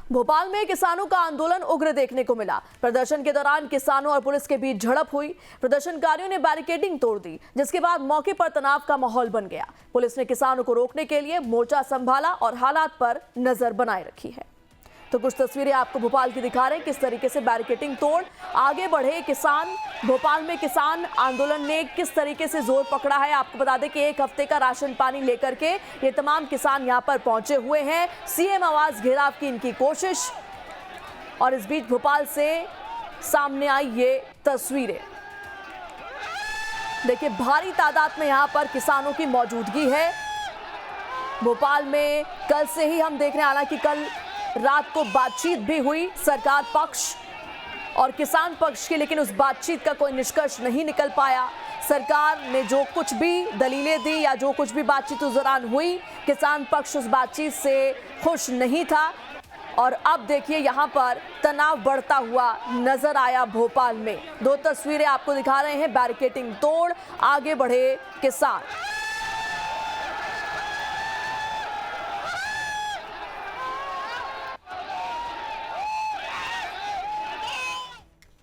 भोपाल में किसानों का आंदोलन उग्र देखने को मिला। प्रदर्शन के दौरान किसानों और पुलिस के बीच झड़प हुई। प्रदर्शनकारियों ने बैरिकेडिंग तोड़ दी, जिसके बाद मौके पर तनाव का माहौल बन गया। पुलिस ने किसानों को रोकने के लिए मोर्चा संभाला और हालात पर नजर बनाए रखी है। तो कुछ तस्वीरें आपको भोपाल की दिखा रहे हैं, किस तरीके से बैरिकेडिंग तोड़ आगे बढ़े किसान। भोपाल में किसान आंदोलन ने किस तरीके से जोर पकड़ा है। आपको बता दें कि एक हफ्ते का राशन पानी लेकर के ये तमाम किसान यहां पर पहुंचे हुए हैं। सीएम आवास घेराव की इनकी कोशिश, और इस बीच भोपाल से सामने आई ये तस्वीरें देखिए, भारी तादाद में यहां पर किसानों की मौजूदगी है। भोपाल में कल से ही हम देख रहे हैं, हालांकि कल रात को बातचीत भी हुई सरकार पक्ष और किसान पक्ष की, लेकिन उस बातचीत का कोई निष्कर्ष नहीं निकल पाया। सरकार ने जो कुछ भी दलीलें दी या जो कुछ भी बातचीत उस दौरान हुई, किसान पक्ष उस बातचीत से खुश नहीं था। और अब देखिए यहां पर तनाव बढ़ता हुआ नजर आया भोपाल में। दो तस्वीरें आपको दिखा रहे हैं, बैरिकेडिंग तोड़ आगे बढ़े किसान।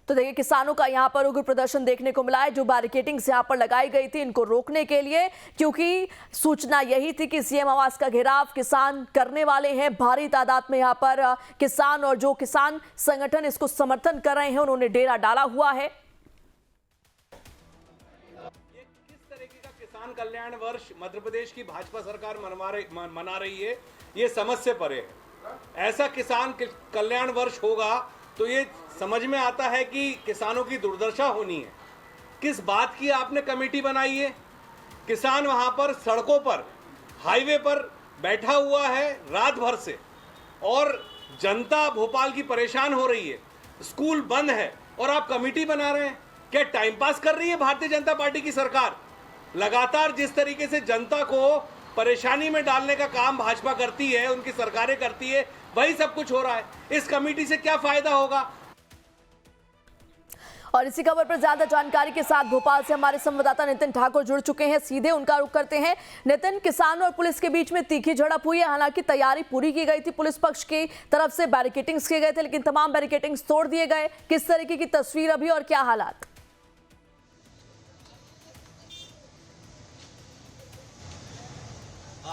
तो देखिए, किसानों का यहां पर उग्र प्रदर्शन देखने को मिला है। जो बैरिकेडिंग्स यहां पर लगाई गई थी इनको रोकने के लिए, क्योंकि सूचना यही थी कि सीएम आवास का घेराव किसान करने वाले हैं। भारी तादाद में यहां पर किसान और जो किसान संगठन इसको समर्थन कर रहे हैं, उन्होंने डेरा डाला हुआ है। ये किस तरीके का किसान कल्याण वर्ष मध्य प्रदेश की भाजपा सरकार मना रही है, ये समझ से परे है। ऐसा किसान कल्याण वर्ष होगा तो ये समझ में आता है कि किसानों की दुर्दशा होनी है। किस बात की आपने कमेटी बनाई है? किसान वहां पर सड़कों पर, हाईवे पर बैठा हुआ है रात भर से, और जनता भोपाल की परेशान हो रही है। स्कूल बंद है और आप कमेटी बना रहे हैं। क्या टाइम पास कर रही है भारतीय जनता पार्टी की सरकार? लगातार जिस तरीके से जनता को परेशानी में डालने का काम भाजपा करती है, उनकी सरकारें करती है, वही सब कुछ हो रहा है। इस कमेटी से क्या फायदा होगा? और इसी खबर पर ज्यादा जानकारी के साथ भोपाल से हमारे संवाददाता नितिन ठाकुर जुड़ चुके हैं। सीधे उनका रुख करते हैं। नितिन, किसान और पुलिस के बीच में तीखी झड़प हुई है। हालांकि तैयारी पूरी की गई थी पुलिस पक्ष की तरफ से, बैरिकेडिंग्स किए गए थे, लेकिन तमाम बैरिकेडिंग्स तोड़ दिए गए। किस तरीके की तस्वीर अभी और क्या हालात?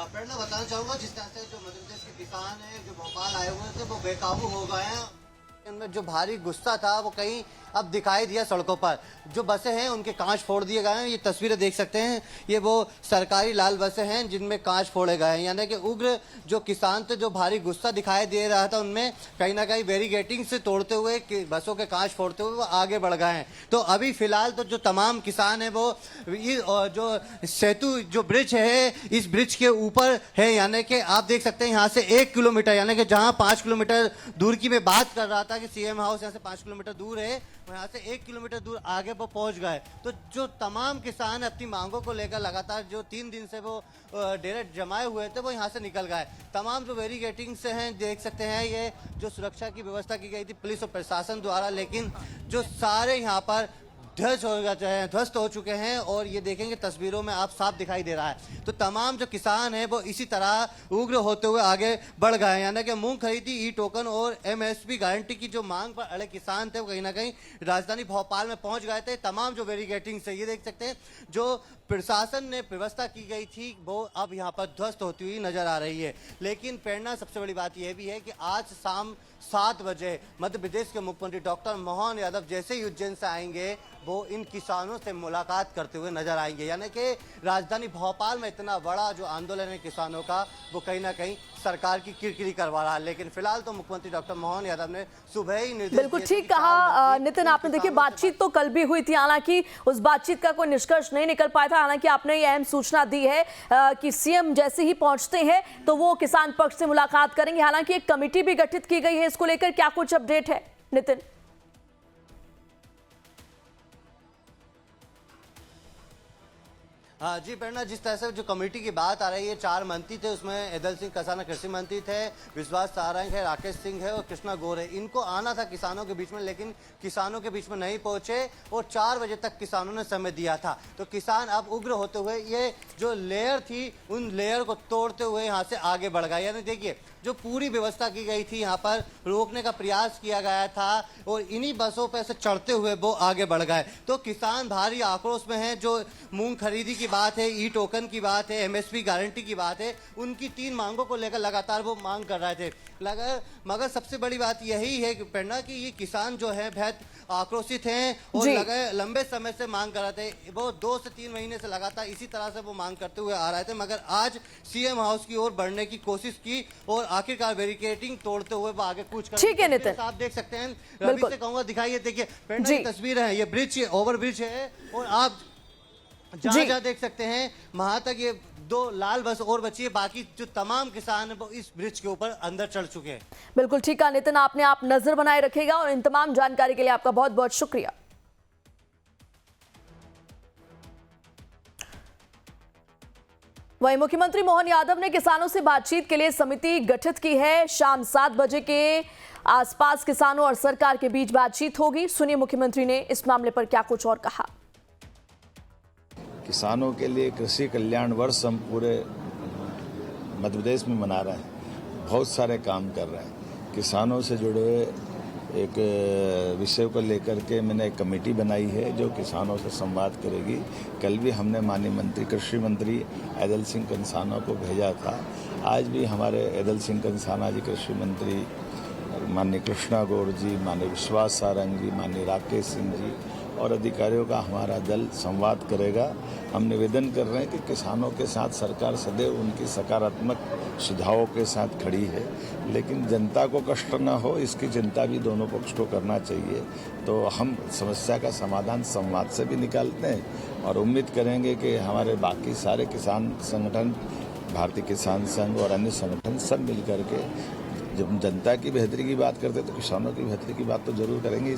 प्रेरणा, बताना चाहूंगा जिस तरह से जो मध्य प्रदेश के किसान हैं जो भोपाल आए हुए थे वो बेकाबू हो गए हैं। इनमें जो भारी गुस्सा था वो कहीं अब दिखाई दिया सड़कों पर। जो बसें हैं उनके कांच फोड़ दिए गए हैं। ये तस्वीरें देख सकते हैं, ये वो सरकारी लाल बसें हैं जिनमें कांच फोड़े गए हैं। यानी कि उग्र जो किसान थे, जो भारी गुस्सा दिखाई दे रहा था, उनमें कहीं ना कहीं बैरिकेडिंग से तोड़ते हुए, बसों के कांच फोड़ते हुए वो आगे बढ़ गए हैं। तो अभी फिलहाल तो जो तमाम किसान है वो जो सेतु जो ब्रिज है, इस ब्रिज के ऊपर है। यानी कि आप देख सकते हैं यहाँ से 1 किलोमीटर, यानी कि जहाँ 5 किलोमीटर दूर की मैं बात कर रहा था कि सीएम हाउस यहाँ से 5 किलोमीटर दूर है, यहाँ से 1 किलोमीटर दूर आगे वो पहुंच गए। तो जो तमाम किसान अपनी मांगों को लेकर लगातार जो 3 दिन से वो डेरे जमाए हुए थे, वो यहाँ से निकल गए। तमाम जो बैरिकेडिंग से हैं, देख सकते हैं ये जो सुरक्षा की व्यवस्था की गई थी पुलिस और प्रशासन द्वारा, लेकिन जो सारे यहाँ पर ध्वस्त हो चुके हैं। और ये देखेंगे तस्वीरों में आप साफ दिखाई दे रहा है। तो तमाम जो किसान हैं वो इसी तरह उग्र होते हुए आगे बढ़ गए हैं। यानी कि मूंग खरीदी, ई टोकन और एमएसपी गारंटी की जो मांग पर अड़े किसान थे वो कहीं ना कहीं राजधानी भोपाल में पहुंच गए थे। तमाम जो बैरिकेडिंग से, ये देख सकते हैं जो प्रशासन ने व्यवस्था की गई थी वो अब यहाँ पर ध्वस्त होती हुई नजर आ रही है। लेकिन प्रेरणा, सबसे बड़ी बात यह भी है कि आज शाम 7 बजे मध्य प्रदेश के मुख्यमंत्री डॉक्टर मोहन यादव जैसे ही उज्जैन से आएंगे, वो इन किसानों से मुलाकात करते हुए नजर आएंगे। यानी कि राजधानी भोपाल में इतना बड़ा जो आंदोलन है किसानों का, वो कहीं ना कहीं सरकार की किरकिरी करवा रहा है। लेकिन फिलहाल तो मुख्यमंत्री डॉक्टर मोहन यादव ने सुबह ही निर्देश, बिल्कुल ठीक कहा नितिन आपने। देखिए, बातचीत तो कल भी हुई थी, हालांकि उस बातचीत का कोई निष्कर्ष नहीं निकल पाया था। हालांकि आपने ये अहम सूचना दी है कि सीएम जैसे ही पहुंचते हैं तो वो किसान पक्ष से मुलाकात करेंगे। हालांकि एक कमेटी भी गठित की गई है, इसको लेकर क्या कुछ अपडेट है नितिन? हाँ जी प्रेरणा, जिस तरह से जो कमेटी की बात आ रही है, 4 मंत्री थे, उसमें एदल सिंह कसाना कृषि मंत्री थे, विश्वास सारंग है, राकेश सिंह है और कृष्णा गौर है। इनको आना था किसानों के बीच में, लेकिन किसानों के बीच में नहीं पहुंचे और 4 बजे तक किसानों ने समय दिया था। तो किसान अब उग्र होते हुए ये जो लेयर थी उन लेयर को तोड़ते हुए यहाँ से आगे बढ़ गए। यानी देखिए जो पूरी व्यवस्था की गई थी यहाँ पर रोकने का प्रयास किया गया था और इन्हीं बसों पर से चढ़ते हुए वो आगे बढ़ गए। तो किसान भारी आक्रोश में हैं। जो मूंग खरीदी की बात है, ई टोकन की बात है, MSP गारंटी की बात है, उनकी 3 मांगों को लेकर लगातार वो मांग कर रहे थे। मगर सबसे बड़ी बात यही है कि प्रेरणा की ये किसान जो है बेहद आक्रोशित हैं और लंबे समय से मांग कर रहे थे। वो 2 से 3 महीने से लगातार इसी तरह से वो मांग करते हुए आ रहे थे, मगर आज CM हाउस की ओर बढ़ने की कोशिश की और आखिरकार बैरिकेडिंग तोड़ते हुए वो आगे कूच कर। ठीक है नितिन, आप देख सकते हैं, रवि से कहूंगा दिखाइए, देखिए प्रेरणा की तस्वीर है, ये ब्रिज ओवर ब्रिज है और आप जहाँ देख सकते हैं वहां तक ये 2 लाल बस और बची है, बाकी जो तमाम किसान वो इस ब्रिज के ऊपर अंदर चढ़ चुके हैं। बिल्कुल ठीक है नितिन, आपने आप नजर बनाए रखेगा और इन तमाम जानकारी के लिए आपका बहुत बहुत शुक्रिया। वहीं मुख्यमंत्री मोहन यादव ने किसानों से बातचीत के लिए समिति गठित की है। शाम 7 बजे के आसपास किसानों और सरकार के बीच बातचीत होगी। सुनिए मुख्यमंत्री ने इस मामले पर क्या कुछ और कहा। किसानों के लिए कृषि कल्याण वर्ष हम पूरे मध्य प्रदेश में मना रहे हैं। बहुत सारे काम कर रहे हैं। किसानों से जुड़े एक विषय को लेकर के मैंने एक कमेटी बनाई है जो किसानों से संवाद करेगी। कल भी हमने माननीय मंत्री कृषि मंत्री ऐदल सिंह कंसाना को भेजा था। आज भी हमारे ऐदल सिंह कंसाना जी, कृषि मंत्री माननीय कृष्णा गौड़ जी, माननीय विश्वास सारंग जी, माननीय राकेश सिंह जी और अधिकारियों का हमारा दल संवाद करेगा। हम निवेदन कर रहे हैं कि किसानों के साथ सरकार सदैव उनकी सकारात्मक सुझावों के साथ खड़ी है, लेकिन जनता को कष्ट न हो इसकी चिंता भी दोनों पक्ष को करना चाहिए। तो हम समस्या का समाधान संवाद से भी निकालते हैं और उम्मीद करेंगे कि हमारे बाकी सारे किसान संगठन, भारतीय किसान संघ और अन्य संगठन सब मिल करके जब जनता की बेहतरी की बात करते हैं तो किसानों की बेहतरी की बात तो जरूर करेंगे।